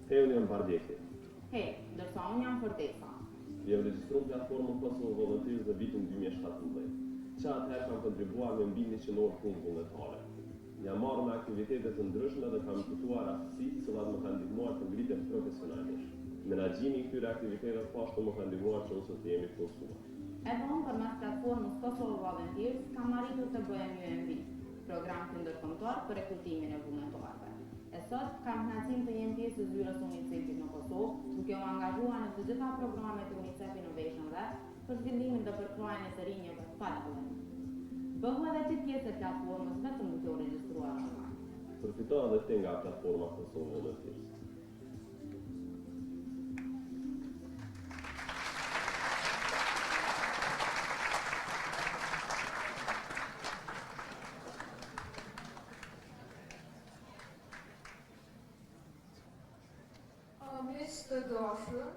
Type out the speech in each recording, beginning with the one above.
Unë jam Bardeki. Ndërsa unë jam Fortesa. Jem regjistruar platformën Kosovo Volunteers në vitin 2017, që atëherë kam kontribuar me mbimin që nërë punë vullnetare. Jam marrë me aktivitete të ndryshme dhe kam kuptuar aftësitë që më kanë ndihmuar të ngritem profesionalisht. Menaxhimi i këtyre aktiviteteve pashtu më kanë ndihmuar që ose të jemi plotësuar. Edhe unë përmes platformës Kosovo Volunteers kam arritur të bëhem UMV, program të ndërkombëtar për rekrutimin e vullnetarëve. E sot kam kënaqësinë të jem pjesë e zyrës UNICEF-it në Kosovë, duke u angazhuar në të gjitha programet e UNICEF Innovation për zhvillimin dhe përkrojën e të rinjeve pa dallim. Bëhu edhe ti pjesë e platformës vetëm duke u regjistruar online. Përfito edhe ti nga platforma Kosovo Volunteers. Të dashur,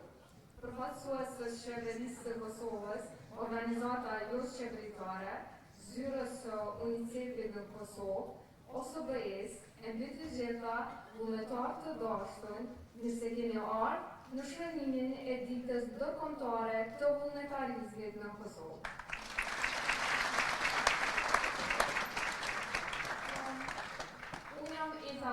përfaqësues së Qeverisë së Kosovës, organizata jo qeveritare, zyrës së UNICEF-it në Kosovë, OSBE-s, e mbi të gjitha vullnetarë të dashur, mirë se keni ardhur në shënimin e ditës ndërkombëtare të vullnetarizmit në Kosovë. Unë jam Dita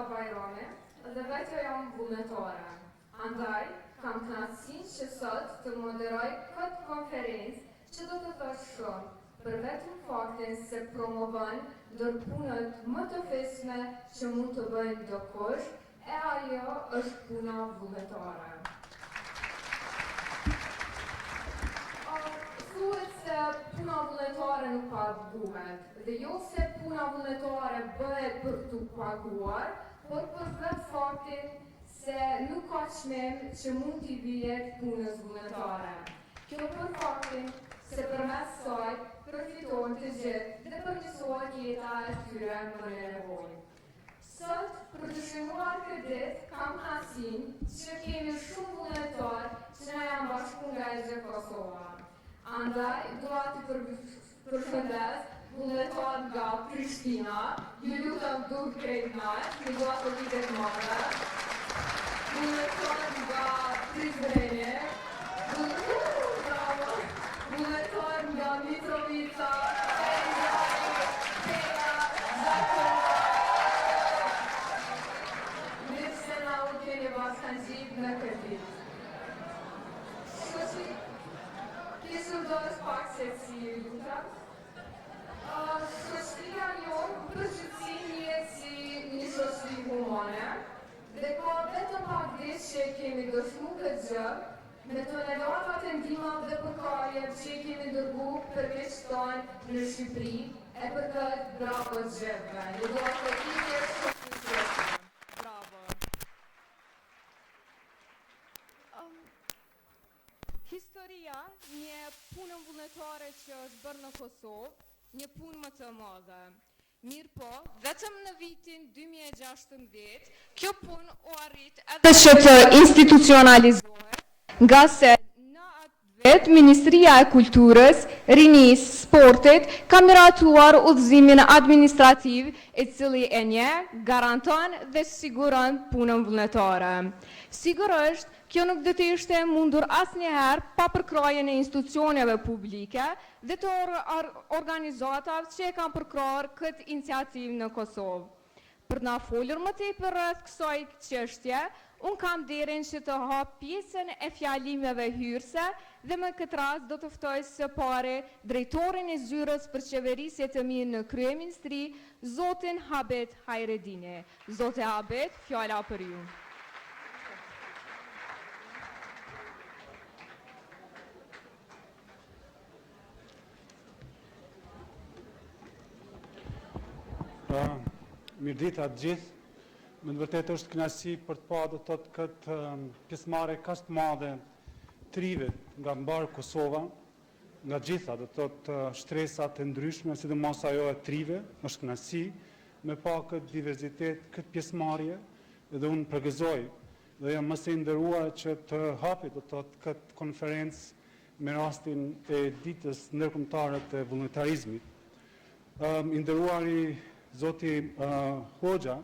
dhe vetë jam vullnetare. Andaj, kam kënaqësinë që sot të moderoj këtë konferencë që do të thosh shumë për vetëm faktin se promovon ndërpunët më të fesme që mund të bëjnë dikush, e ajo është puna vullnetare. Thuhet se puna vullnetare nuk paguhet, dhe jo se puna vullnetare bëhet për t'u paguar, por për vetë faktin se nuk ka çmim që mund t'i vihet punës vullnetare. Kjo për faktin se përmes saj përfitojnë të gjithë dhe përmirësohet jeta e tyre më në nevojë. Sot, për të shënuar këtë ditë, kam kënaqësinë që kemi shumë vullnetarë që na janë bashku nga e Kosova. Andaj, dua t'i përshëndes vullnetarët nga Prishtina, ju lutem duk krejt natë, ju dua të vitet madhe. Vullnetarët nga Prizreni, vullnetarët nga Mitrovica, mirë se na u keni bashkëngjit në këtë ditë. Kisur dorës pak se si ju lutem. Shoqëria jonë përgjithësi njihet si një shoqëri humane, dhe ka vetëm pak ditë që kemi dëshmu këtë gjë, me toneladat e ndihmave dhe përkarjeve që kemi dërgu përveç tonë në Shqipëri, e për këtë bravo gjithëve. Ju dua të ikje shumë të gjithë. Bravo. Historia një punë vullnetare që është bërë në Kosovë, një punë më të madhe. Mirë po, vetëm në vitin 2016, kjo punë u arrit edhe që të institucionalizohet, nga se në atë vetë Ministria e Kulturës, Rinisë, Sportit, ka miratuar udhëzimin administrativ i cili e nje, garanton dhe siguron punën vullnetare. Sigurisht, kjo nuk do të ishte mundur asnjëherë pa përkrojën e institucioneve publike dhe të organizatave që e kanë përkryer këtë iniciativë në Kosovë. Për na folur më tepër rreth kësaj çështje, unë kam nderin që të hap pjesën e fjalimeve hyrëse dhe më këtë rast do të ftoj së pari drejtorin e zyrës për qeverisje të mirë në kryeministri, zotin Habet Hajredini. Zote Habet, fjala për ju. Mirë ditë atë gjithë, me në vërtet është kënaqësi për të pa do të thotë këtë pjesëmarrje kaq të madhe trive nga mbarë Kosova, nga gjitha do të thotë shtresat e ndryshme, sidomos ajo e trive, është kënaqësi me pa këtë diverzitet, këtë pjesëmarrje, dhe unë përgëzoj dhe jam mëse i nderuar që të hapi do të thotë këtë konferencë me rastin e ditës ndërkombëtare të vullnetarizmit. I nderuari Zoti Hoxha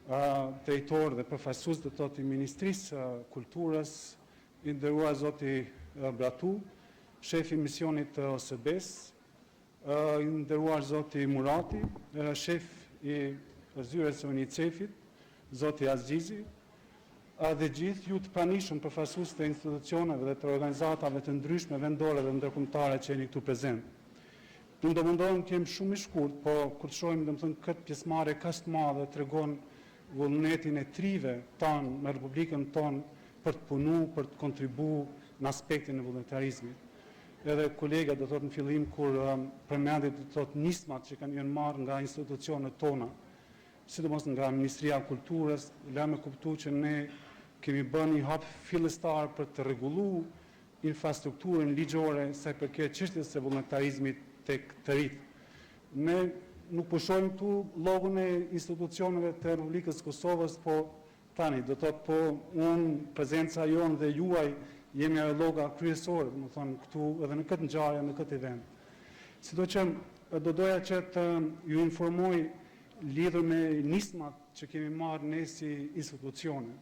drejtor dhe përfaqësues do të thotë i Ministrisë Kulturës, i nderuar zoti Bratu, shefi i misionit të OSB-s, i nderuar zoti Murati, shef i zyres së UNICEF-it, zoti Azgjizi, dhe gjithë ju të pranishëm përfaqësues të institucioneve dhe të organizatave të ndryshme vendore dhe ndërkombëtare që jeni këtu prezent. Unë do mundohem të jem shumë i shkurt, po kur të shohim domethënë këtë pjesëmarrje kaq të madhe tregon vullnetin e trive tanë me Republikën tonë për të punu, për të kontribu në aspektin e vullnetarizmit. Edhe kolega do thotë në fillim kur përmendit do thotë nismat që kanë qenë marrë nga institucionet tona, sidomos nga Ministria e Kulturës, me kuptu që ne kemi bërë një hap fillestar për të rregulluar infrastrukturën ligjore sa i përket çështjes së vullnetarizmit tek të rit. Ne nuk pushojmë tu llogun e institucioneve të Republikës Kosovës, po tani do thotë po unë prezenca jonë dhe juaj jemi loga kryesore, do të thonë këtu edhe në këtë ngjarje, në këtë event. Sidoqë do doja që të ju informoj lidhur me nismat që kemi marrë ne si institucione.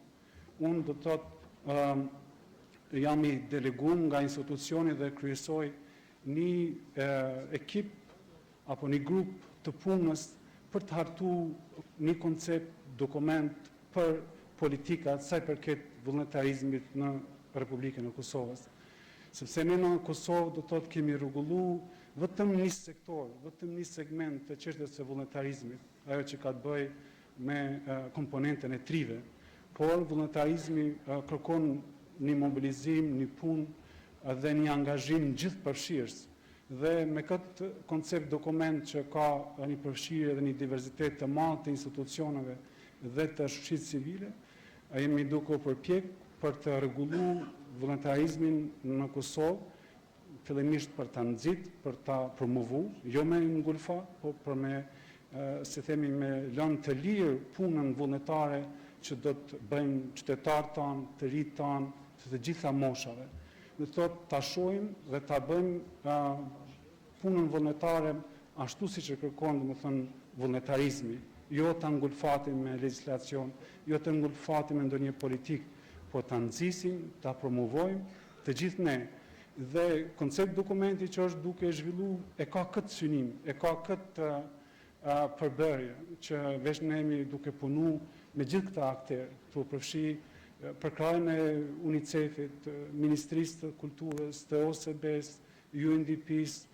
Unë do të thotë jam i deleguar nga institucioni dhe kryesoj një ekip apo një grup të punës për të hartuar një koncept, dokument për politikat sa i përket vullnetarizmit në Republikën e Kosovës. Sepse ne në Kosovë do të thotë kemi rregulluar vetëm një sektor, vetëm një segment të çështjes së vullnetarizmit, ajo që ka të bëjë me komponentën e trive. Por vullnetarizmi kërkon një mobilizim, një punë dhe një angazhim gjithëpërfshirës. Dhe me këtë koncept dokument që ka një përfshirje dhe një diversitet të madh të institucioneve dhe të shoqërisë civile, jemi duke u përpjek për të rregulluar vullnetarizmin në Kosovë, fillimisht për ta nxit, për ta promovuar, jo me ngulfa, po për me, si themi, me lënë të lirë punën vullnetare që do të bëjmë qytetarët tanë, të rinjtë tanë, të gjitha moshave. Do të thotë ta shohim dhe ta bëjmë punën vullnetare ashtu siç e kërkon domethënë vullnetarizmi, jo ta ngulfatim me legjislacion, jo ta ngulfatim me ndonjë politikë, po ta nxisim, ta promovojmë të gjithë ne. Dhe koncept dokumenti që është duke zhvilluar e ka këtë synim, e ka këtë përbërje që veç ne jemi duke punu me gjithë këta akterë, të përfshi përkrajën e UNICEF-it, Ministrisë të Kulturës, të OSB-s, UNDP-s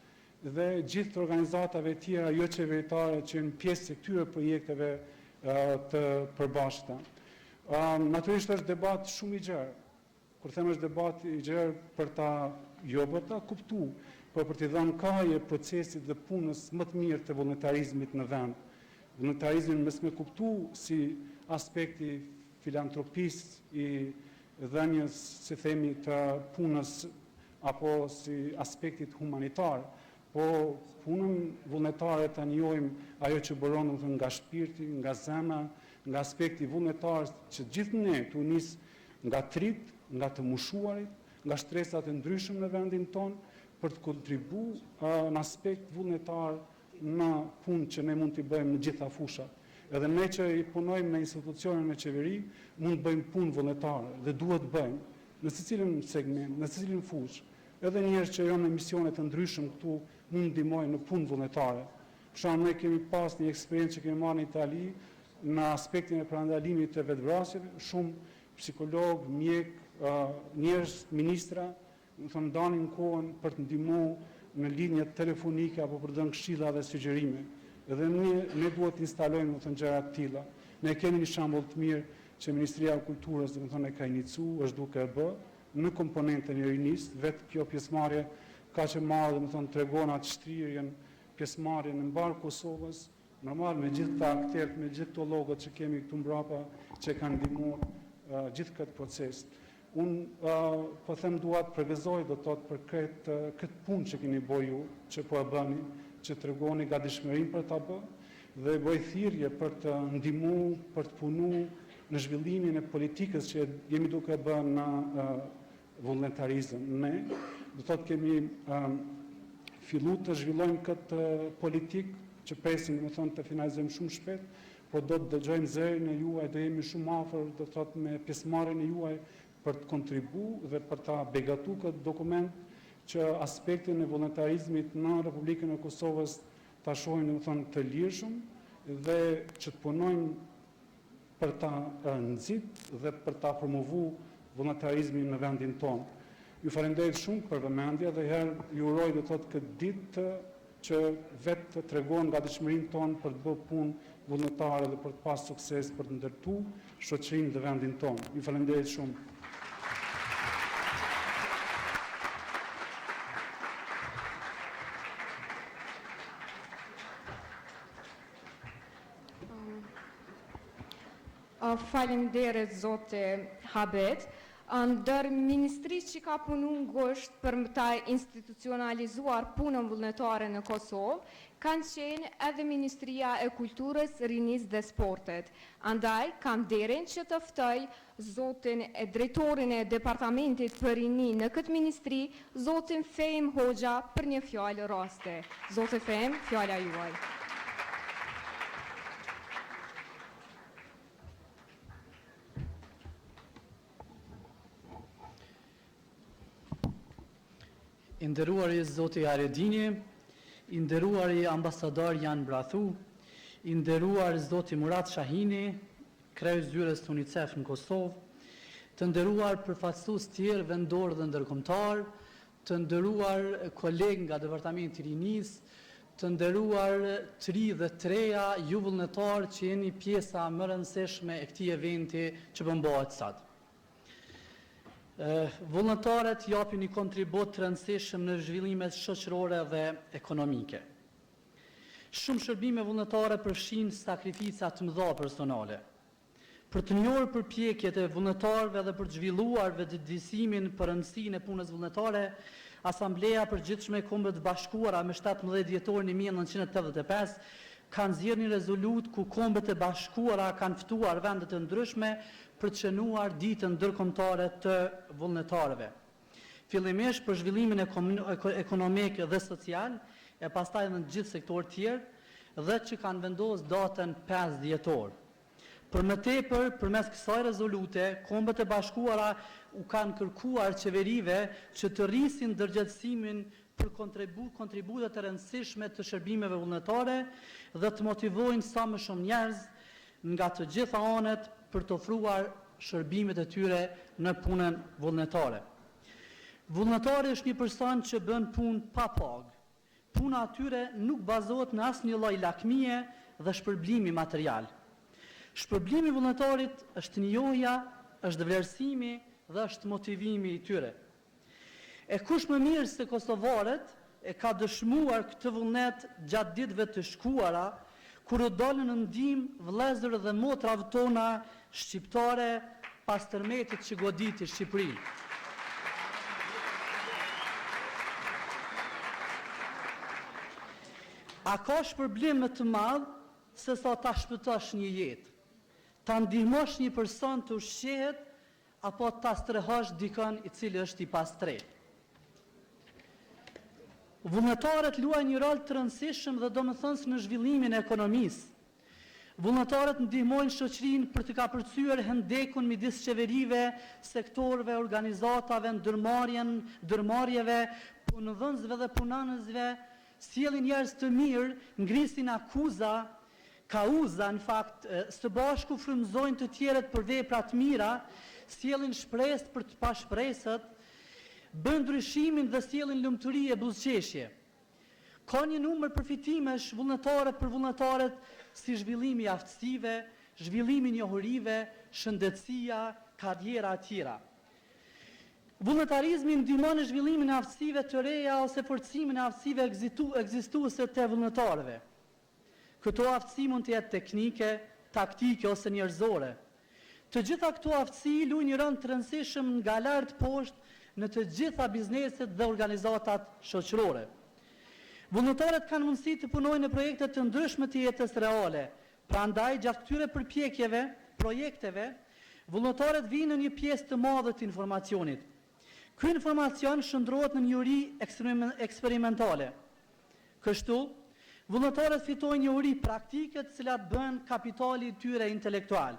dhe gjithë organizatave tjera jo qeveritare që janë pjesë e këtyre projekteve të përbashkëta. Natyrisht është debat shumë i gjerë. Kur them është debat i gjerë për ta jo për ta kuptuar, por për t'i dhënë kaje procesit dhe punës më të mirë të vullnetarizmit në vend. Vullnetarizmin mes me kuptu si aspekti filantropisë i dhënies, si themi, të punës apo si aspektit humanitar, po punën vullnetare ta njohim ajo që bëron nga shpirti, nga zemra, nga aspekti vullnetar që gjithë ne tu nis nga trit, nga të mushuarit, nga shtresat e ndryshëm në vendin tonë, për të kontribuar në aspekt vullnetar në punë që ne mund t'i bëjmë në gjitha fushat. Edhe ne që i punojmë në institucionin e qeveri, mund të bëjmë punë vullnetare dhe duhet bëjmë në secilin segment, në secilin fushë. Edhe njerëz që janë në misione të ndryshëm këtu mund ndihmojnë në punë vullnetare. Për shembull, ne kemi pas një eksperiencë që kemi marrë në Itali në aspektin e parandalimit të vetvrasjeve, shumë psikolog, mjek, njerëz, ministra, ndanin kohën për të ndihmuar në linjat telefonike apo për të dhënë këshilla dhe sugjerime. Edhe ne duhet të instalojmë gjëra të tilla. Ne kemi një shembull të mirë që Ministria e Kulturës e ka inicuar, është duke e bërë në komponentën e rinisë, vetë kjo pjesëmarrje ka që madhe, tregon atë shtrirjen, pjesëmarrjen në mbar Kosovës, normal me gjithë ta akterët, me gjithë të logët që kemi këtu mbrapa që kanë ndihmuar gjithë këtë proces. Unë po them dua të përgëzoj do të thotë për këtë punë që keni bërë ju, që po e bëni, që tregoni gatishmërinë për ta bërë dhe bëj thirrje për të ndihmuar, për të punuar në zhvillimin e politikës që jemi duke bërë në vullnetarizëm. Ne do të thotë kemi filluar të zhvillojmë këtë politikë që presim të finalizojmë shumë shpejt, po do të dëgjojmë zërin e juaj, do jemi shumë afër, do thotë me pjesëmarrjen e juaj për të kontribuar dhe për ta begatu këtë dokument që aspektin e vullnetarizmit në Republikën e Kosovës ta shohim domethënë të lirshëm dhe që të punojmë për ta nxit dhe për ta promovuar vullnetarizmin në vendin tonë. Ju falenderoj shumë për vëmendje dhe herë ju uroj do thotë këtë ditë që vetë të tregon nga dëshmërinë tonë për të bërë punë vullnetare dhe për të pasur sukses për të ndërtuar shoqërinë dhe vendin tonë. Ju falenderoj shumë. Faleminderit zote Habet. Ndër ministrisë që ka punu ngusht për ta institucionalizuar punën vullnetare në Kosovë, kanë qenë edhe Ministria e Kulturës, Rinisë dhe Sportit. Andaj, kam derin që të ftoj zotin e drejtorin e Departamentit për Rini në këtë ministri, zotin Fejm Hoxha, për një fjallë raste. Zote Fejm, fjalla juaj. I nderuari zoti Aredini, i nderuari ambasador Jan Brathu, i nderuar zoti Murat Shahini, kryeës zyrës të UNICEF në Kosovë, të nderuar përfaqësues tjerë vendor dhe ndërkombëtar, të nderuar kolegë nga Departamenti i Rinisë, të nderuar të ri dhe treja, ju vullnetar që jeni pjesa më e rëndësishme e këtij eventi që bëhet sot. Vullnetarët japin një kontribut të rëndësishëm në zhvillimet shoqërore dhe ekonomike. Shumë shërbime vullnetare përfshin sakrifica të mëdha personale. Për të njohur përpjekjet e vullnetarëve dhe për të zhvilluar vetëdijsimin për rëndësinë e punës vullnetare, Asambleja Përgjithshme e Kombeve të Bashkuara me 17 dhjetorin 1985 kanë zgjedhur një rezolut ku Kombet e Bashkuara kanë ftuar vende të ndryshme për të shënuar ditën ndërkombëtare të vullnetarëve. Fillimisht për zhvillimin ekonomik dhe social, e pastaj në gjithë sektorët tjerë dhe që kanë vendosur datën 5 dhjetor. Për më tepër, përmes kësaj rezolute, Kombet e Bashkuara u kanë kërkuar qeverive që të rrisin ndërgjegjësimin për kontributet të rëndësishme të shërbimeve vullnetare dhe të motivojnë sa më shumë njerëz nga të gjitha anët për të ofruar shërbimet e tyre në punën vullnetare. Vullnetari është një person që bën punë pa pagë. Puna atyre nuk bazohet në asnjë lloj lakmie dhe shpërblimi material. Shpërblimi i vullnetarit është njohja, është vlerësimi dhe është motivimi i tyre. E kush më mirë se kosovarët e ka dëshmuar këtë vullnet gjatë ditëve të shkuara, kur u dolën në ndihmë vëllezër dhe motrat tona shqiptare pas tërmetit që goditi Shqipërinë. A ka shpërblim më të madh se sa ta shpëtosh një jetë, ta ndihmosh një person të ushqehet apo ta strehosh dikën i cili është i pastret. Vullnetarët luajnë një rol të rëndësishëm dhe domethënës në zhvillimin e ekonomisë. Vullnetarët ndihmojnë shoqërinë për të kapërcyer hendekun midis qeverive, sektorëve, organizatave, ndërmarrjeve, punëdhënësve dhe punonësve, sjellin njerëz të mirë, ngrisin kauza në fakt, së bashku frymëzojnë të tjerët për vepra të mira, sjellin shpresë për të pashpresët, bën ndryshimin dhe sjellin lumturi e buzëqeshje. Ka një numër përfitimesh vullnetare për vullnetarët si zhvillimi i aftësive, zhvillimi i njohurive, shëndetësia, karriera e tjera. Vullnetarizmi ndihmon në zhvillimin e aftësive të reja ose forcimin e aftësive ekzistuese të vullnetarëve. Këto aftësi mund të jetë teknike, taktike ose njerëzore. Të gjitha këto aftësi luajnë një rol të rëndësishëm nga lart poshtë në të gjitha bizneset dhe organizatat shoqërore. Vullnetarët kanë mundësi të punojnë në projekte të ndryshme të jetës reale. Prandaj, gjatë këtyre projekteve, vullnetarët vinë në një pjesë të madhe të informacionit. Ky informacion shndrohet në njëri eksperimentale. Kështu, Vullnetarët fitojnë një uri praktike të cilat bën kapitali i tyre intelektual.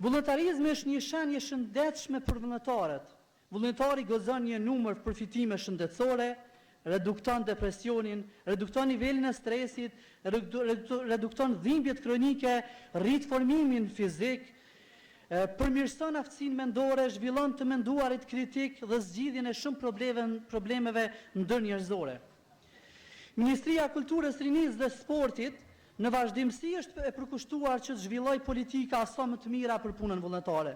Vullnetarizmi është një shenjë shëndetshme për vullnetarët. Vullnetari gëzon një numër përfitime shëndetësore, redukton depresionin, redukton nivelin e stresit, redukton dhimbjet kronike, rrit formimin fizik, përmirëson aftësinë mendore, zhvillon të menduarit kritik dhe zgjidhjen e shumë problemeve ndërnjerëzore. Ministria e Kulturës, Rinisë dhe Sportit në vazhdimsi është e përkushtuar që të zhvilloj politika sa më të mira për punën vullnetare.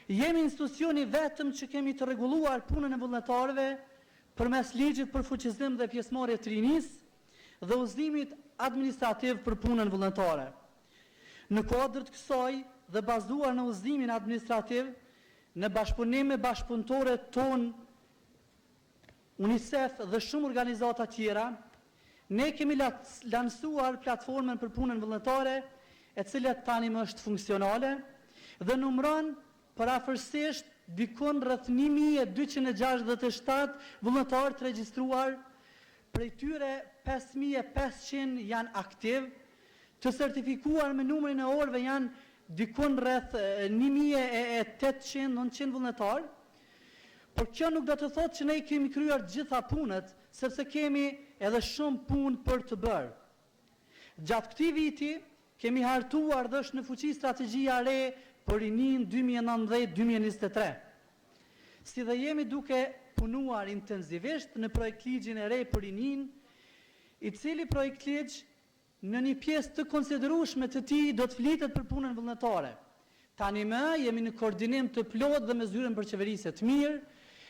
Jemi institucioni vetëm që kemi të rregulluar punën e vullnetarëve përmes ligjit për fuqizim dhe pjesëmarrje të rinisë dhe udhëzimit administrativ për punën vullnetare. Në kuadër të kësaj dhe bazuar në udhëzimin administrativ, në bashkëpunim me bashkëpunëtorët tonë, UNICEF dhe shumë organizata tjera, ne kemi lansuar platformën për punën vullnetare, e cila tani më është funksionale dhe numëron parafërsisht dikon rreth 1267 vullnetarë të regjistruar, prej tyre 5500 janë aktiv, të sertifikuar me numrin e orëve janë dikon rreth 1800-900 vullnetarë, por kjo nuk do të thotë që ne kemi kryer gjitha punët, sepse kemi edhe shumë punë për të bërë. Gjatë këtij viti kemi hartuar dhe është në fuqi strategjia re për rinin 2019-2023. Si dhe jemi duke punuar intensivisht në projekt ligjin e re për rinin, i cili projekt ligj në një pjesë të konsiderueshme të tij do të flitet për punën vullnetare. Tani më jemi në koordinim të plotë dhe me zyrën përqeverisje të mirë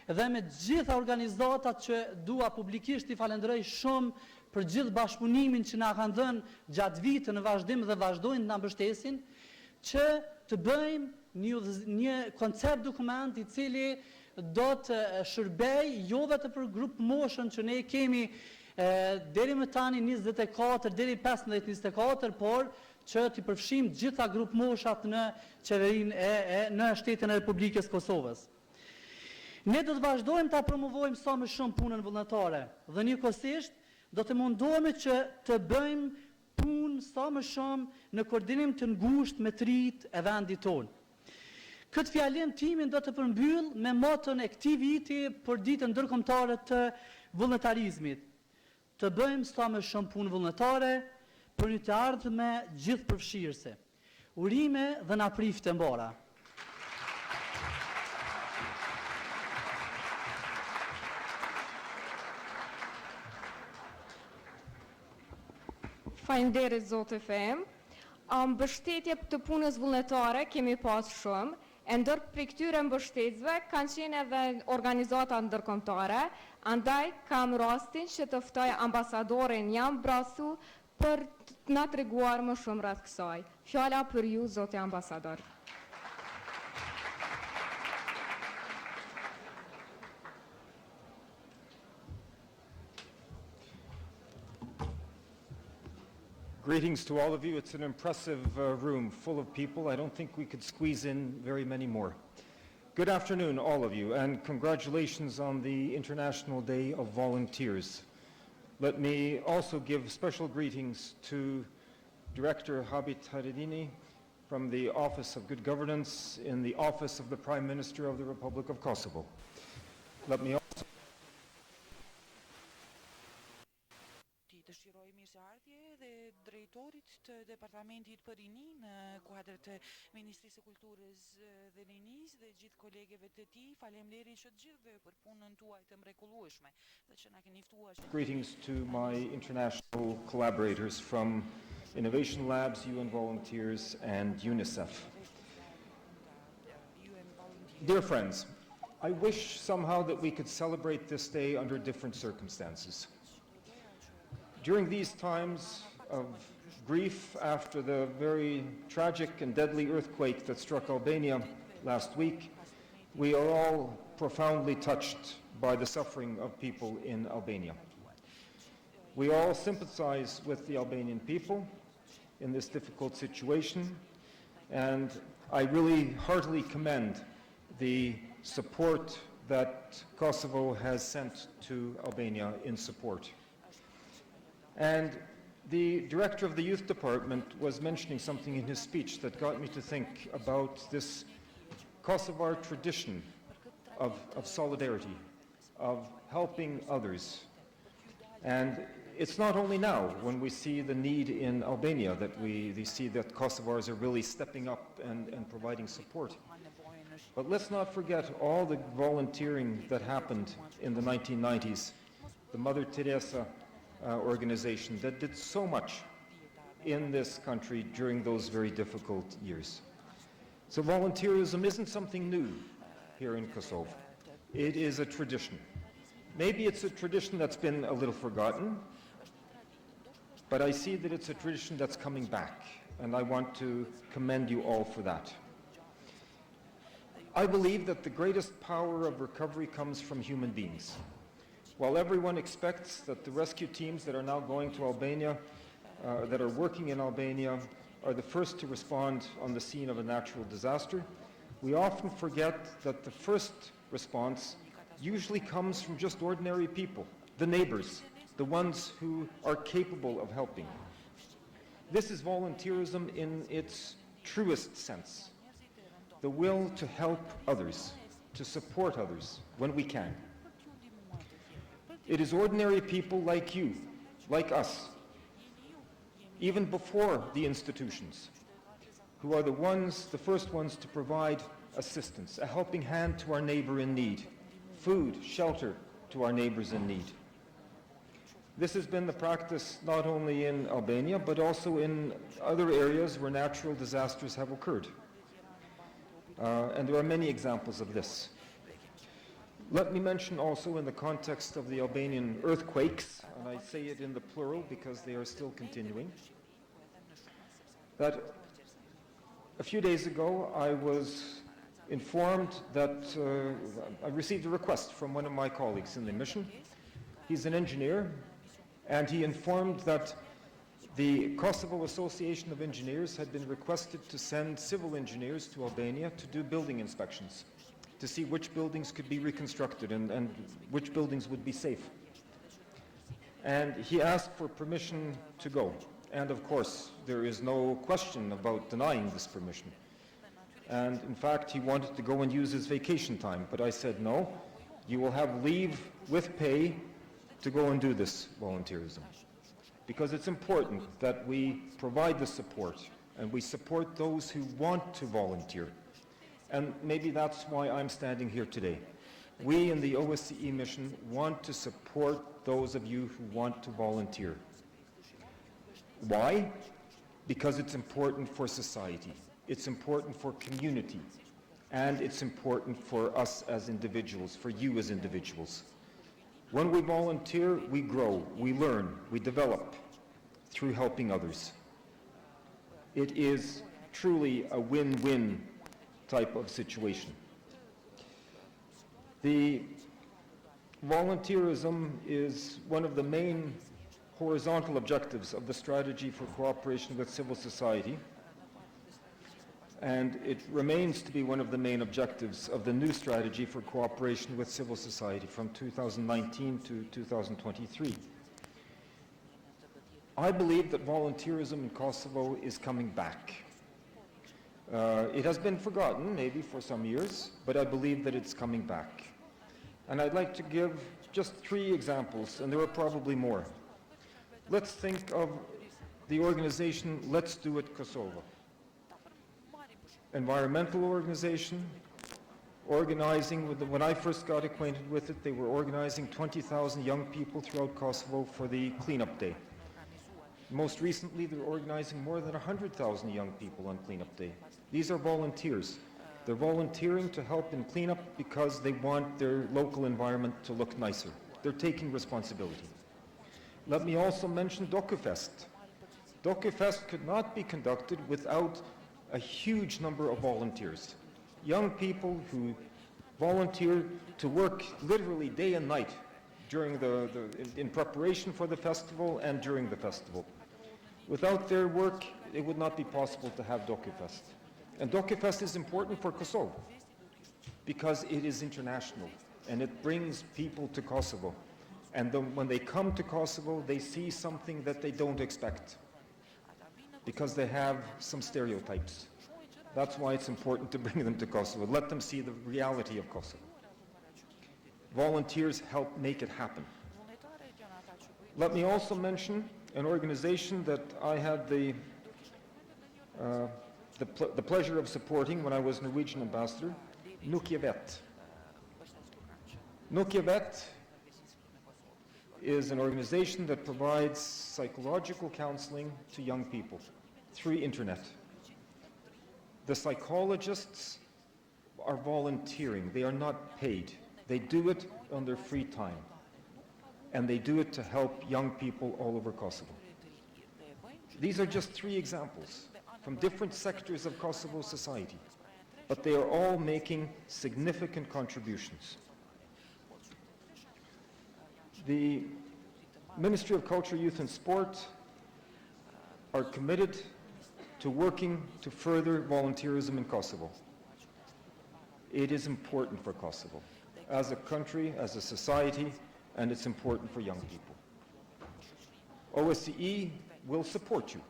dhe me gjitha organizatat që dua publikisht i falenderoj shumë për gjithë bashkëpunimin që na kanë dhënë gjatë vitit në vazhdim dhe vazhdojnë të na mbështesin, që të bëjmë një koncept dokument i cili do të shërbej jo vetëm për grup moshën që ne kemi deri më tani 24 deri 15-24, por që të përfshim gjitha grup moshat në qeverinë në shtetin e Republikës Kosovës. Ne do të vazhdojmë ta promovojmë sa më shumë punën vullnetare dhe njëkohësisht do të mundohemi që të bëjmë punë sa më shumë në koordinim të ngushtë me të rinjtë e vendit tonë. Këtë fjalim timin do të përmbyll me moton e këtij viti për ditën ndërkombëtare të vullnetarizmit. Të bëjmë sa më shumë punë vullnetare për një të ardhme gjithëpërfshirëse. Urime dhe na prifte mbora. Faleminderit zotë Fem. Mbështetje të punës vullnetare kemi pas shumë, e ndër prej këtyre mbështetjeve kanë qenë edhe organizata ndërkombëtare, andaj kam rastin që të ftoj ambasadorin Jan Brasu për të na treguar më shumë rreth kësaj. Fjala për ju, zotë ambasador. Greetings to all of you. It's an impressive room full of people. I don't think we could squeeze in very many more. Good afternoon, all of you, and congratulations on the International Day of Volunteers. Let me also give special greetings to Director Habit Haridini from the Office of Good Governance in the Office of the Prime Minister of the Republic of Kosovo. Let me also dëshiroj mirëseardhje dhe drejtorit të Departamentit për Rini në kuadër të Ministrisë së Kulturës dhe Rinisë dhe gjithë kolegeve të tij. Faleminderit që të gjithëve për punën tuaj të mrekullueshme dhe që na keni ftuar. Greetings to my international collaborators from Innovation Labs, UN Volunteers, and UNICEF. Dear friends, I wish somehow that we could celebrate this day under different circumstances. During these times of grief after the very tragic and deadly earthquake that struck Albania last week, we are all profoundly touched by the suffering of people in Albania. We all sympathize with the Albanian people in this difficult situation, and I really heartily commend the support that Kosovo has sent to Albania in support. And the director of the youth department was mentioning something in his speech that got me to think about this Kosovar tradition of solidarity, of helping others. And it's not only now when we see the need in Albania that we see that Kosovars are really stepping up and providing support. But let's not forget all the volunteering that happened in the 1990s. The Mother Teresa organization that did so much in this country during those very difficult years. So volunteerism isn't something new here in Kosovo. It is a tradition. Maybe it's a tradition that's been a little forgotten, but I see that it's a tradition that's coming back, and I want to commend you all for that. I believe that the greatest power of recovery comes from human beings. While everyone expects that the rescue teams that are now going to Albania, that are working in Albania, are the first to respond on the scene of a natural disaster, we often forget that the first response usually comes from just ordinary people, the neighbors, the ones who are capable of helping. This is volunteerism in its truest sense, the will to help others, to support others when we can. It is ordinary people like you, like us, even before the institutions, who are the first ones to provide assistance, a helping hand to our neighbor in need, food, shelter to our neighbors in need. This has been the practice not only in Albania, but also in other areas where natural disasters have occurred. And there are many examples of this. Let me mention also in the context of the Albanian earthquakes, and I say it in the plural because they are still continuing, that a few days ago I was informed that I received a request from one of my colleagues in the mission. He's an engineer, and he informed that the Kosovo Association of Engineers had been requested to send civil engineers to Albania to do building inspections, to see which buildings could be reconstructed and which buildings would be safe. And he asked for permission to go. And of course, there is no question about denying this permission. And in fact, he wanted to go and use his vacation time, but I said, no, you will have leave with pay to go and do this volunteerism. Because it's important that we provide the support, and we support those who want to volunteer. And maybe that's why I'm standing here today. We in the OSCE mission want to support those of you who want to volunteer. Why? Because it's important for society, it's important for community, and it's important for us as individuals, for you as individuals. When we volunteer, we grow, we learn, we develop through helping others. It is truly a win-win type of situation. The volunteerism is one of the main horizontal objectives of the strategy for cooperation with civil society, and it remains to be one of the main objectives of the new strategy for cooperation with civil society from 2019 to 2023. I believe that volunteerism in Kosovo is coming back. It has been forgotten, maybe for some years, but I believe that it's coming back. And I'd like to give just 3 examples, and there are probably more. Let's think of the organization Let's Do It Kosovo. Environmental organization, organizing, when I first got acquainted with it, they were organizing 20,000 young people throughout Kosovo for the cleanup day. Most recently, they're organizing more than 100,000 young people on cleanup day. These are volunteers. They're volunteering to help in cleanup because they want their local environment to look nicer. They're taking responsibility. Let me also mention DocuFest. DocuFest could not be conducted without a huge number of volunteers. Young people who volunteer to work literally day and night during in preparation for the festival and during the festival. Without their work, it would not be possible to have DocuFest. And DocuFest is important for Kosovo because it is international and it brings people to Kosovo And then when they come to Kosovo, they see something that they don't expect, because they have some stereotypes. That's why it's important to bring them to Kosovo. Let them see the reality of Kosovo. Volunteers help make it happen. Let me also mention an organization that I had the pleasure of supporting when I was Norwegian ambassador, Shënohet. Shënohet is an organization that provides psychological counseling to young people through internet. The psychologists are volunteering. They are not paid. They do it on their free time. And they do it to help young people all over Kosovo. These are just 3 examples from different sectors of Kosovo society, but they are all making significant contributions. The Ministry of Culture, Youth and Sport are committed to working to further volunteerism in Kosovo. It is important for Kosovo as a country, as a society, and it's important for young people. OSCE will support you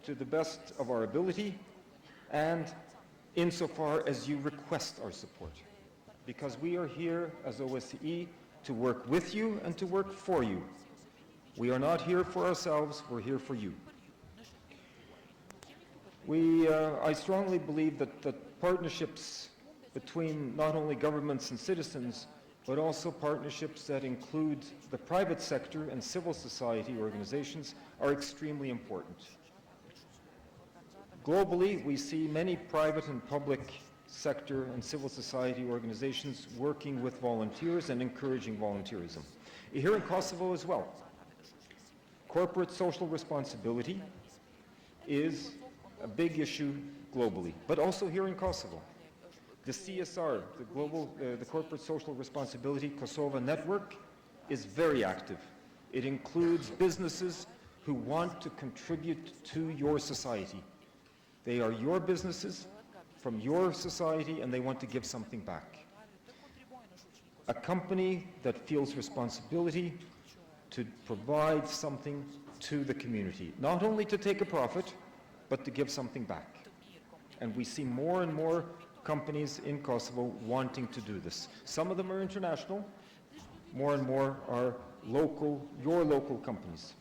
to the best of our ability and insofar as you request our support, because we are here as OSCE to work with you and to work for you. We are not here for ourselves, we're here for you. I strongly believe that partnerships between not only governments and citizens, but also partnerships that include the private sector and civil society organizations are extremely important. Globally, we see many private and public sector and civil society organizations working with volunteers and encouraging volunteerism. Here in Kosovo as well, corporate social responsibility is a big issue globally, but also here in Kosovo. The CSR, the Corporate Social Responsibility Kosovo Network, is very active. It includes businesses who want to contribute to your society. They are your businesses from your society and they want to give something back. A company that feels responsibility to provide something to the community, not only to take a profit, but to give something back. And we see more and more companies in Kosovo wanting to do this. Some of them are international, more and more are local, your local companies.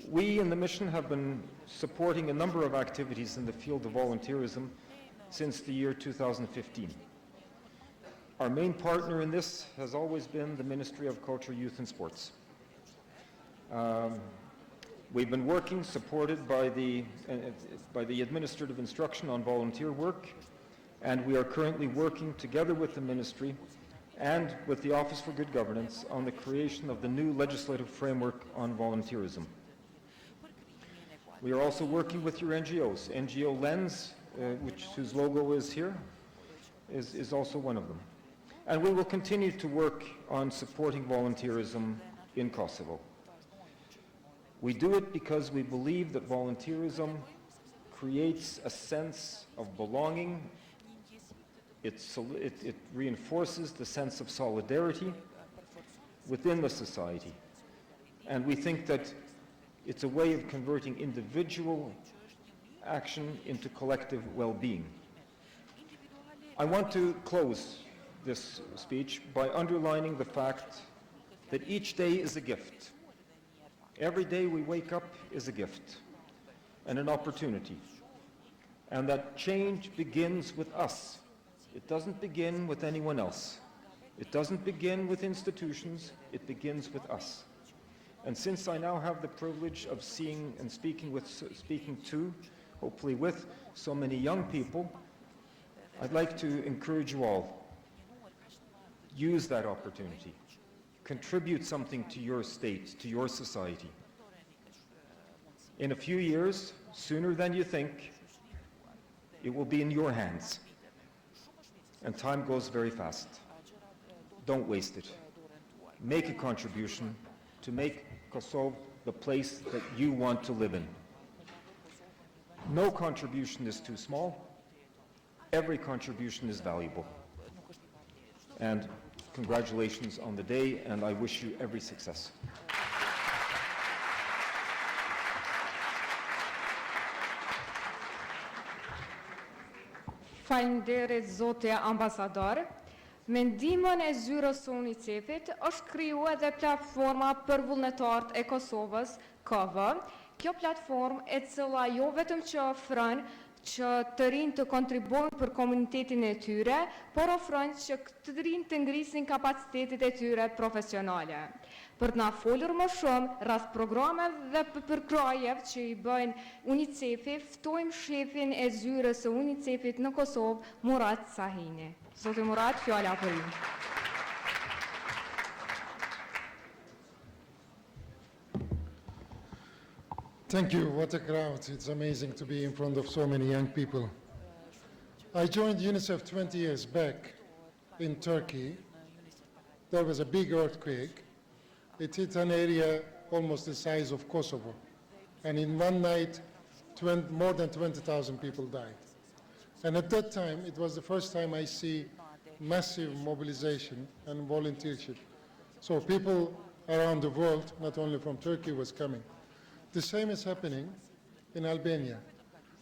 We in the mission have been supporting a number of activities in the field of volunteerism since the year 2015. Our main partner in this has always been the Ministry of Culture, Youth and Sports. We've been working, supported by the Administrative Instruction on Volunteer Work, and we are currently working together with the Ministry and with the Office for Good Governance on the creation of the new legislative framework on volunteerism. We are also working with your NGOs. NGO Lens, whose logo is here, is also one of them. And we will continue to work on supporting volunteerism in Kosovo. We do it because we believe that volunteerism creates a sense of belonging. It reinforces the sense of solidarity within the society. And we think that it's a way of converting individual action into collective well-being. I want to close this speech by underlining the fact that each day is a gift. Every day we wake up is a gift and an opportunity. And that change begins with us. It doesn't begin with anyone else. It doesn't begin with institutions, it begins with us. And since I now have the privilege of seeing and speaking to, hopefully with, so many young people, I'd like to encourage you all. Use that opportunity. Contribute something to your state, to your society. In a few years, sooner than you think, it will be in your hands. And time goes very fast. Don't waste it. Make a contribution to make Kosovo the place that you want to live in. No contribution is too small. Every contribution is valuable. And Congratulations on the day, and I wish you every success. Faleminderit zote ambasador. Me ndihmën e zyrës së UNICEF-it është krijuar edhe platforma për vullnetarët e Kosovës, KV. Kjo platformë e cila jo vetëm që ofron që të rinj të kontribuojnë për komunitetin e tyre, por ofron që të rinj të ngrisin kapacitetet e tyre profesionale. Për të na folur më shumë rreth programeve dhe përkrajeve që i bëjnë UNICEF-i, ftojmë shefin e zyrës së UNICEF-it në Kosovë, Murat Sahini. Zotë Murat, fjala për ju. Thank you. What a crowd. It's amazing to be in front of so many young people. I joined UNICEF 20 years back in Turkey. There was a big earthquake. It hit an area almost the size of Kosovo. And in one night, more than 20,000 people died. And at that time, it was the first time I see massive mobilization and volunteership. So people around the world, not only from Turkey, was coming. The same is happening in Albania.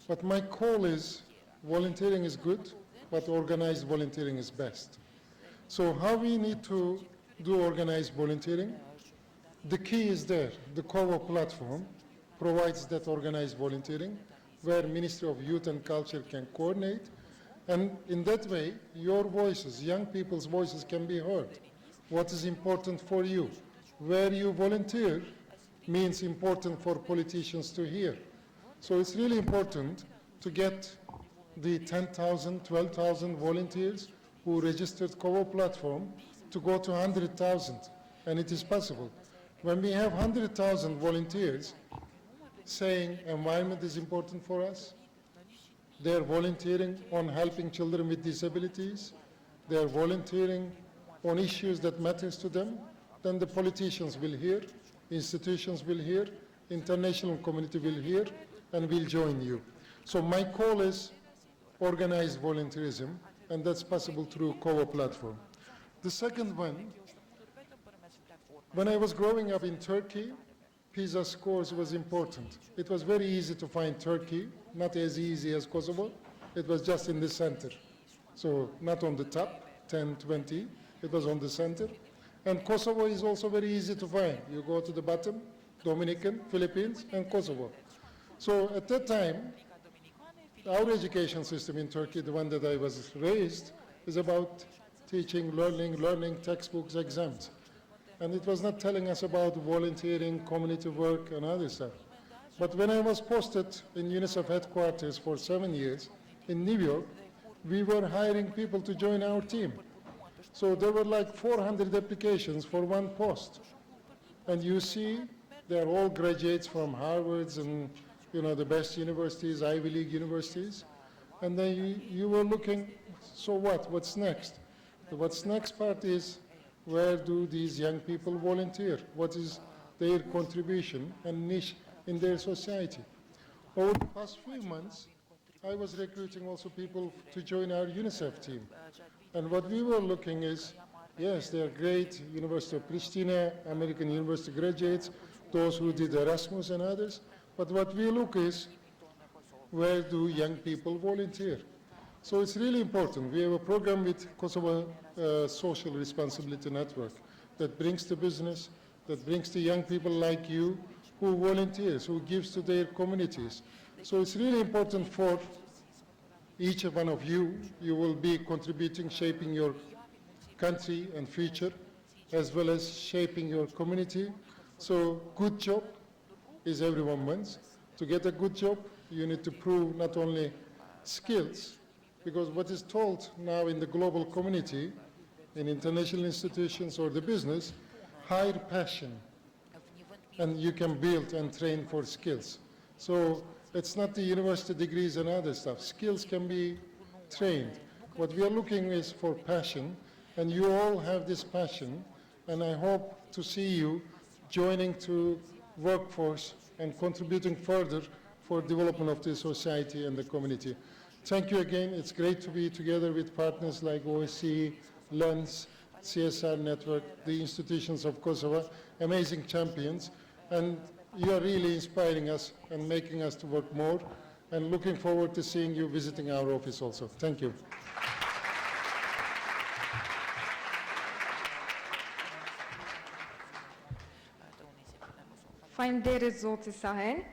But my call is, volunteering is good, but organized volunteering is best. So how we need to do organized volunteering? The key is there. The COVO platform provides that organized volunteering, where Ministry of Youth and Culture can coordinate. And in that way, your voices, young people's voices, can be heard. What is important for you? Where you volunteer means important for politicians to hear. So it's really important to get the 10,000, 12,000 volunteers who registered COVO platform to go to 100,000, and it is possible. When we have 100,000 volunteers saying environment is important for us, they're volunteering on helping children with disabilities, they're volunteering on issues that matters to them, then the politicians will hear, institutions will hear, international community will hear, and will join you. So my call is organized volunteerism, and that's possible through COVO platform. The second one, when I was growing up in Turkey, PISA scores was important. It was very easy to find Turkey, not as easy as Kosovo. It was just in the center. So not on the top, 10, 20, it was on the center. And Kosovo is also very easy to find. You go to the bottom, Dominican, Philippines, and Kosovo. So at that time, our education system in Turkey, the one that I was raised, is about teaching, learning, textbooks, exams. And it was not telling us about volunteering, community work, and other stuff. But when I was posted in UNICEF headquarters for 7 years in New York, we were hiring people to join our team. So there were like 400 applications for one post. And you see, they're all graduates from Harvard's and the best universities, Ivy League universities. And then you were looking, so what? What's next? What's next part is, where do these young people volunteer? What is their contribution and niche in their society? Over the past few months, I was recruiting also people to join our UNICEF team. And what we were looking is, yes, they're great, University of Pristina, American University graduates, those who did Erasmus and others. But what we look is, where do young people volunteer? So it's really important. We have a program with Kosovo Social Responsibility Network that brings the business, that brings the young people like you who volunteers, who gives to their communities. So it's really important for each one of you. You will be contributing, shaping your country and future, as well as shaping your community. So good job is everyone wants. To get a good job, you need to prove not only skills, because what is told now in the global community, in international institutions or the business, hire passion, and you can build and train for skills. So it's not the university degrees and other stuff. Skills can be trained. What we are looking is for passion, and you all have this passion, and I hope to see you joining to workforce and contributing further for development of the society and the community. Thank you again. It's great to be together with partners like OSCE, LENS, CSR network, the institutions of Kosovo, amazing champions, and you are really inspiring us and making us to work more, and looking forward to seeing you visiting our office also. Thank you. Faleminderit zoti Sahen.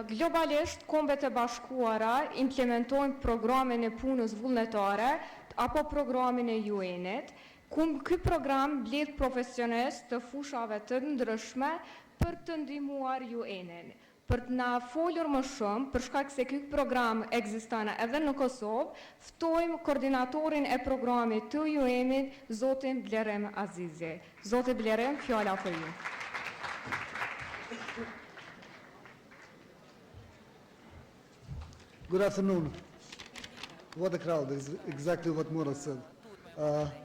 Globalisht, Kombet e Bashkuara implementojnë programin e punës vullnetare apo programin e UN-it, ky program mbledh profesionistë të fushave të ndryshme për të ndihmuar UN-in. Për të na folur më shumë, për shkak se ky program ekziston edhe në Kosovë, ftojmë koordinatorin e programit të UN-it, zotin Blerem Azizi. Zoti Blerem, fjala për ju. Good afternoon. What a crowd, is exactly what Murat said.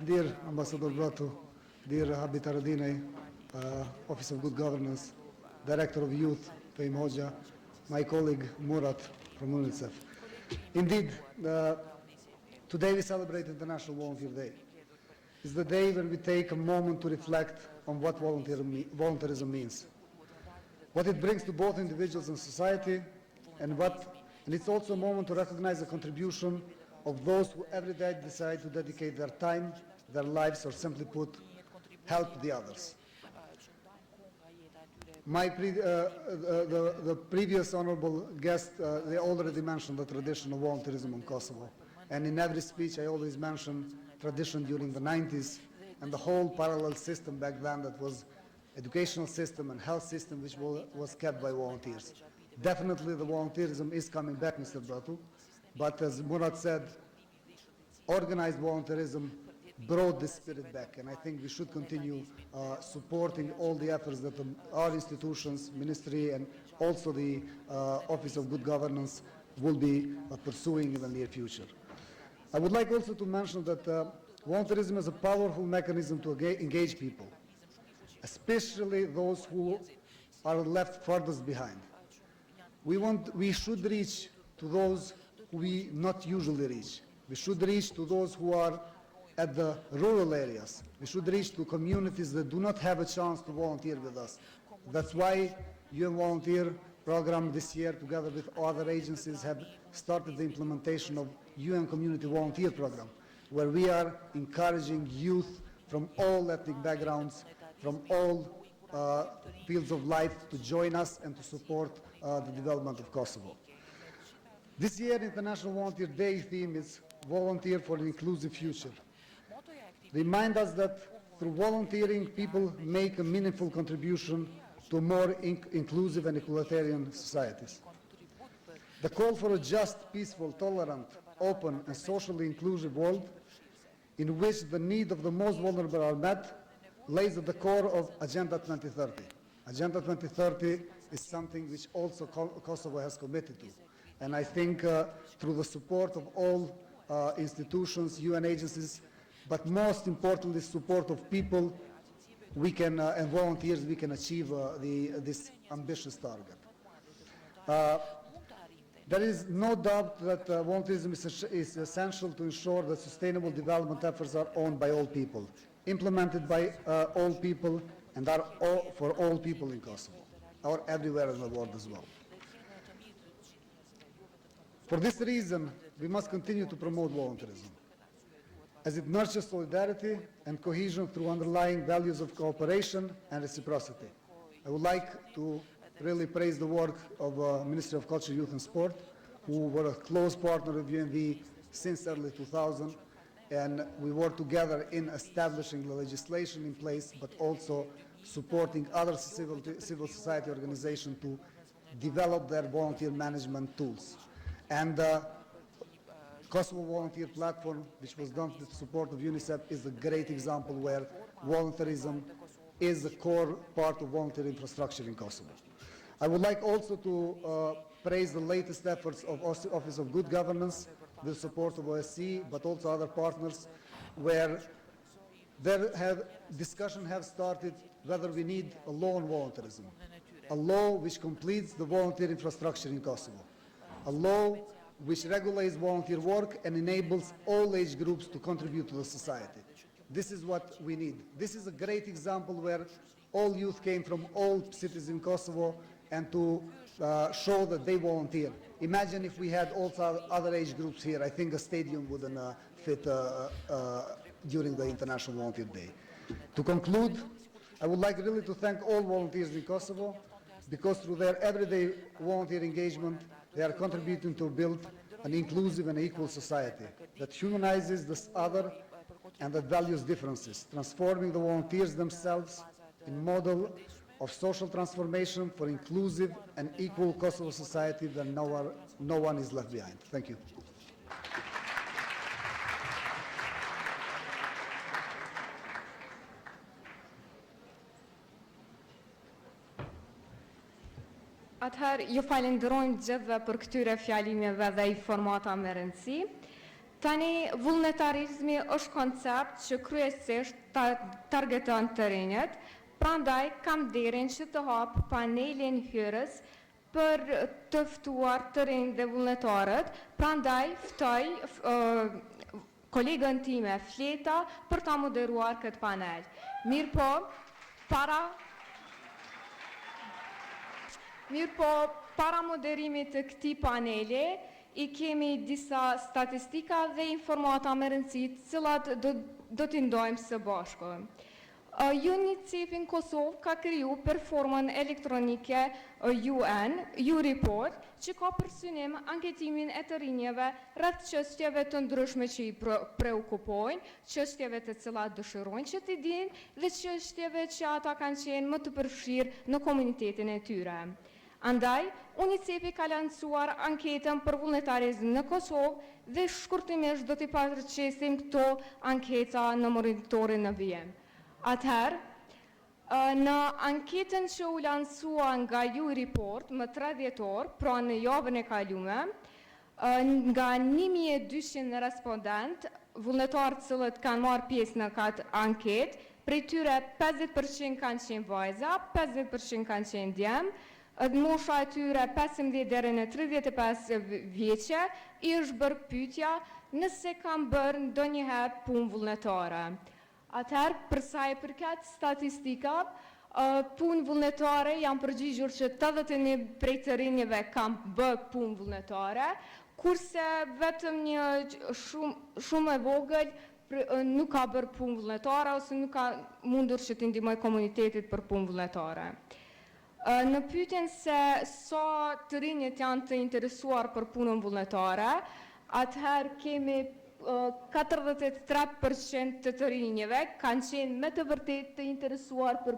Dear Ambassador Bratu, dear Habib Taradinaj, Office of Good Governance, Director of Youth, Fahim Hoxha, my colleague Murat from UNICEF. Indeed, today we celebrate International Volunteer Day. It's the day when we take a moment to reflect on what volunteerism means, what it brings to both individuals and society, and it's also a moment to recognize the contribution of those who every day decide to dedicate their time, their lives, or simply put, help the others. The previous honorable guest, they already mentioned the tradition of volunteerism in Kosovo. And in every speech I always mention tradition during the 90s and the whole parallel system back then that was educational system and health system which was kept by volunteers. Definitely the volunteerism is coming back, Mr. Bratu, but as Murat said, organized volunteerism brought this spirit back, and I think we should continue supporting all the efforts that our institutions, ministry, and also the Office of Good Governance will be pursuing in the near future. I would like also to mention that volunteerism is a powerful mechanism to engage people, especially those who are left furthest behind. We should reach to those who we not usually reach. We should reach to those who are at the rural areas. We should reach to communities that do not have a chance to volunteer with us. That's why UN Volunteer Program this year, together with other agencies, have started the implementation of UN Community Volunteer Program, where we are encouraging youth from all ethnic backgrounds, from all fields of life to join us and to support the development of Kosovo. This year, International Volunteer Day theme is Volunteer for an Inclusive Future. Remind us that through volunteering, people make a meaningful contribution to more inclusive and equalitarian societies. The call for a just, peaceful, tolerant, open, and socially inclusive world in which the needs of the most vulnerable are met lays at the core of Agenda 2030. Agenda 2030 is something which also Kosovo has committed to. And I think through the support of all institutions, UN agencies, but most importantly, support of people, we can, and volunteers, we can achieve this ambitious target. There is no doubt that volunteerism is essential to ensure that sustainable development efforts are owned by all people, implemented by all people, and are for all people in Kosovo, or everywhere in the world as well. For this reason, we must continue to promote volunteerism, as it nurtures solidarity and cohesion through underlying values of cooperation and reciprocity. I would like to really praise the work of Ministry of Culture, Youth and Sport, who were a close partner of UNV since early 2000, and we worked together in establishing the legislation in place, but also supporting other civil society organizations to develop their volunteer management tools. And Kosovo Volunteer Platform, which was done with the support of UNICEF, is a great example where volunteerism is a core part of volunteer infrastructure in Kosovo. I would like also to praise the latest efforts of Office of Good Governance with the support of OSCE, but also other partners, where discussion have started whether we need a law on volunteerism, a law which completes the volunteer infrastructure in Kosovo, a law which regulates volunteer work and enables all age groups to contribute to the society. This is what we need. This is a great example where all youth came from all cities in Kosovo and to show that they volunteer. Imagine if we had also other age groups here. I think a stadium wouldn't fit during the International Volunteer Day. To conclude, I would like really to thank all volunteers in Kosovo, because through their everyday volunteer engagement, they are contributing to build an inclusive and equal society that humanizes the other and that values differences, transforming the volunteers themselves in model of social transformation for inclusive and equal Kosovo society that no one is left behind. Thank you. Atëherë, ju falenderojmë gjithëve për këtyre fjalimeve dhe informata me rëndësi. Tani, vullnetarizmi është koncept që kryesisht targeton të rinjët, prandaj kam derin që të hap panelin hyrës për të ftuar të rinj dhe vullnetarët, prandaj ftoj kolegën time Fleta për ta moderuar këtë panel. Mirë po, para moderimit të këtij paneli, I kemi disa statistika dhe informata me rëndësi të cilat do t'i ndojmë së bashku. UNICEF-in Kosovë ka kriju platformën elektronike UN, U-Report, që ka për synim anketimin e të rinjeve rreth çështjeve të ndryshme që I preokupojnë, çështjeve të cilat dëshirojnë që t'i dinë dhe çështjeve që ata kanë qenë më të përfshirë në komunitetin e tyre. Andaj, UNICEF-i ka lancuar anketën për vullnetarizm në Kosovë dhe shkurtimisht do t'i paraqesim këto anketa në monitorin në vijem. Atëherë, në anketën që u lansua nga U-Report më 3 dhjetor, pra në javën e kalume, nga 1200 respondent, vullnetarë cilët kanë marrë pjesë në këtë anketë, prej tyre 50% kanë qenë vajza, 50% kanë qenë djemë, mosha e tyre 15 deri në 35 vjeçe, I është bërë pyetja nëse kanë bërë ndonjëherë punë vullnetare. Atëherë, për sa I përket statistikave, punë vullnetare janë përgjigjur që 81 prej të rinjve kanë bërë punë vullnetare, kurse vetëm një shumë e vogël nuk ka bërë punë vullnetare ose nuk ka mundur që t'i ndihmojë komunitetit për punë vullnetare. Në pyetjen se sa të rinjët janë të interesuar për punën vullnetare, atëherë kemi 43% të rinjëve kanë qenë me të vërtetë të interesuar për